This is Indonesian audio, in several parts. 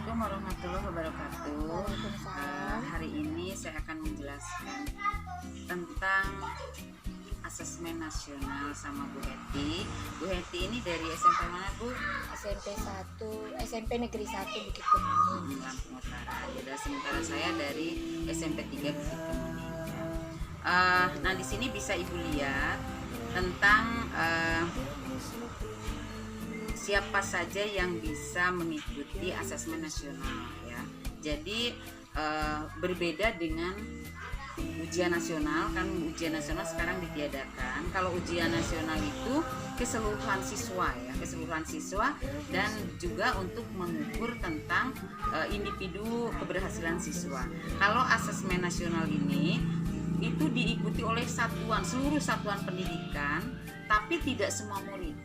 Assalamualaikum warahmatullahi wabarakatuh. Waalaikumsalam. Hari ini saya akan menjelaskan tentang asesmen nasional sama Bu Heti. Bu Heti ini dari SMP mana, Bu? SMP Negeri 1 Bukit Kemuning. Lampung Utara. Ya, sementara saya dari SMP 3 Bukit Kemuning. Nah, di sini bisa Ibu lihat tentang siapa saja yang bisa mengikuti asesmen nasional ya. Jadi berbeda dengan ujian nasional, kan ujian nasional sekarang ditiadakan. Kalau ujian nasional itu keseluruhan siswa dan juga untuk mengukur tentang individu keberhasilan siswa. Kalau asesmen nasional ini itu diikuti oleh seluruh satuan pendidikan, tapi tidak semua murid,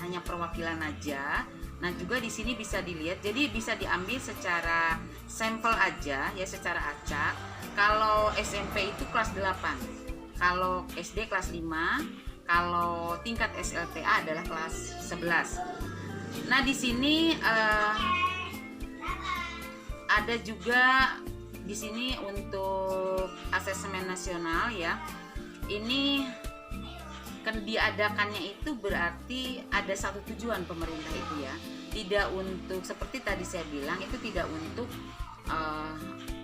hanya perwakilan aja. Nah, juga di sini bisa dilihat, jadi bisa diambil secara sampel aja ya, secara acak. Kalau SMP itu kelas 8, kalau SD kelas 5, kalau tingkat SLTA adalah kelas 11. Nah, di sini ada juga di sini untuk asesmen nasional ya. Ini kan diadakannya itu berarti ada satu tujuan pemerintah itu ya, tidak untuk seperti tadi saya bilang, itu tidak untuk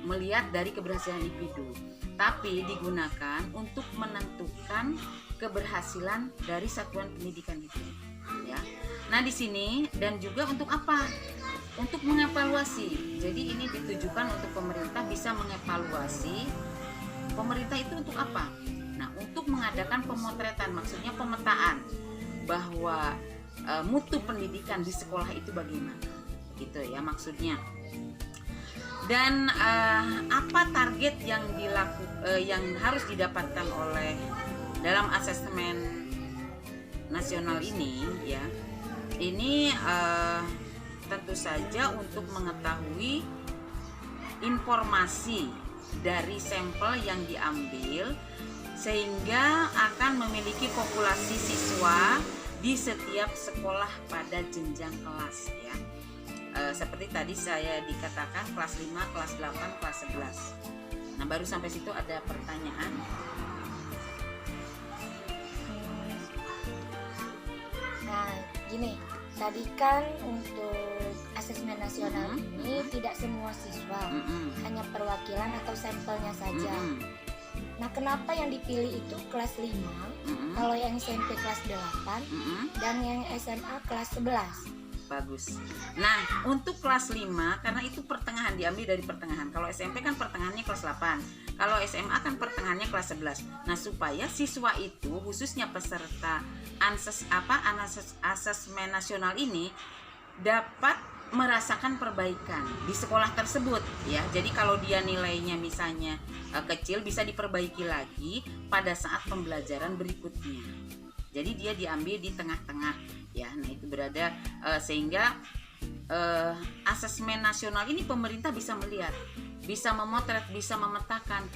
melihat dari keberhasilan individu, tapi digunakan untuk menentukan keberhasilan dari satuan pendidikan itu ya. Nah, di sini dan juga untuk apa? Untuk mengevaluasi. Jadi ini ditujukan untuk pemerintah bisa mengevaluasi pemerintah itu untuk apa? Nah, untuk mengadakan pemotretan, maksudnya pemetaan bahwa mutu pendidikan di sekolah itu bagaimana, gitu ya maksudnya. Dan apa target yang yang harus didapatkan oleh dalam asesmen nasional ini ya? Ini tentu saja untuk mengetahui informasi dari sampel yang diambil, sehingga akan memiliki populasi siswa di setiap sekolah pada jenjang kelas ya. Seperti tadi saya dikatakan kelas 5, kelas 8, kelas 11. Nah, baru sampai situ ada pertanyaan. Nah, gini, tadi kan untuk asesmen nasional ini tidak semua siswa, hanya perwakilan atau sampelnya saja. Nah, kenapa yang dipilih itu kelas 5, kalau yang SMP kelas 8, dan yang SMA kelas 11? Bagus. Nah, untuk kelas 5 karena itu pertengahan, diambil dari pertengahan. Kalau SMP kan pertengahannya kelas 8. Kalau SMA kan pertengahannya kelas 11. Nah, supaya siswa itu khususnya peserta asesmen nasional ini dapat merasakan perbaikan di sekolah tersebut ya. Jadi kalau dia nilainya misalnya kecil, bisa diperbaiki lagi pada saat pembelajaran berikutnya. Jadi dia diambil di tengah-tengah ya. Nah, itu berada sehingga asesmen nasional ini pemerintah bisa melihat, bisa memotret, bisa memetakan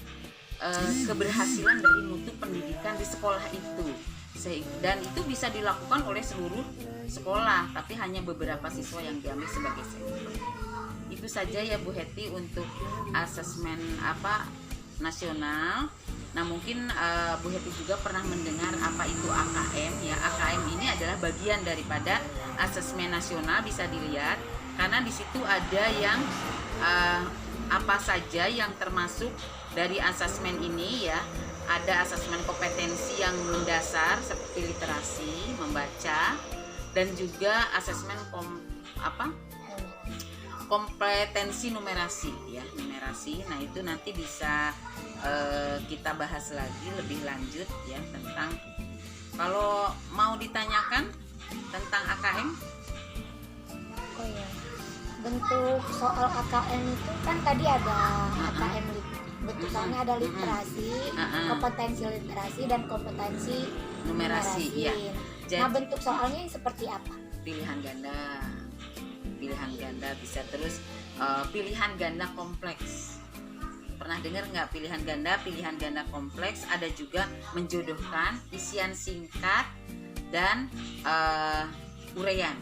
keberhasilan dari mutu pendidikan di sekolah itu. Dan itu bisa dilakukan oleh seluruh sekolah, tapi hanya beberapa siswa yang diambil sebagai sampel. Itu saja ya Bu Heti untuk asesmen nasional. Nah, mungkin Bu Heti juga pernah mendengar apa itu AKM ya. AKM ini adalah bagian daripada asesmen nasional, bisa dilihat karena di situ ada yang apa saja yang termasuk dari asesmen ini ya. Ada asesmen kompetensi yang mendasar seperti literasi, membaca, dan juga asesmen kompetensi numerasi ya, numerasi. Nah, itu nanti bisa kita bahas lagi lebih lanjut ya tentang, kalau mau ditanyakan tentang AKM. Oh ya, bentuk soal AKM itu kan tadi ada AKM bentuk soalnya ada literasi, kompetensi literasi dan kompetensi numerasi ya. Nah, bentuk soalnya yang seperti apa? Pilihan ganda bisa, terus pilihan ganda kompleks. Pernah dengar nggak pilihan ganda kompleks? Ada juga menjodohkan, isian singkat, dan uraian.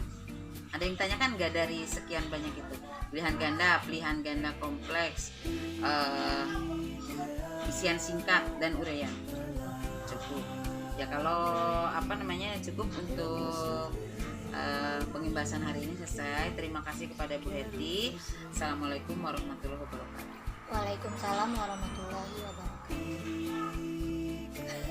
Ada yang tanyakan nggak dari sekian banyak itu? pilihan ganda kompleks, isian singkat dan uraian. Cukup. Ya kalau cukup untuk pembahasan hari ini selesai. Terima kasih kepada Bu Hetty. Assalamualaikum warahmatullahi wabarakatuh. Waalaikumsalam warahmatullahi wabarakatuh.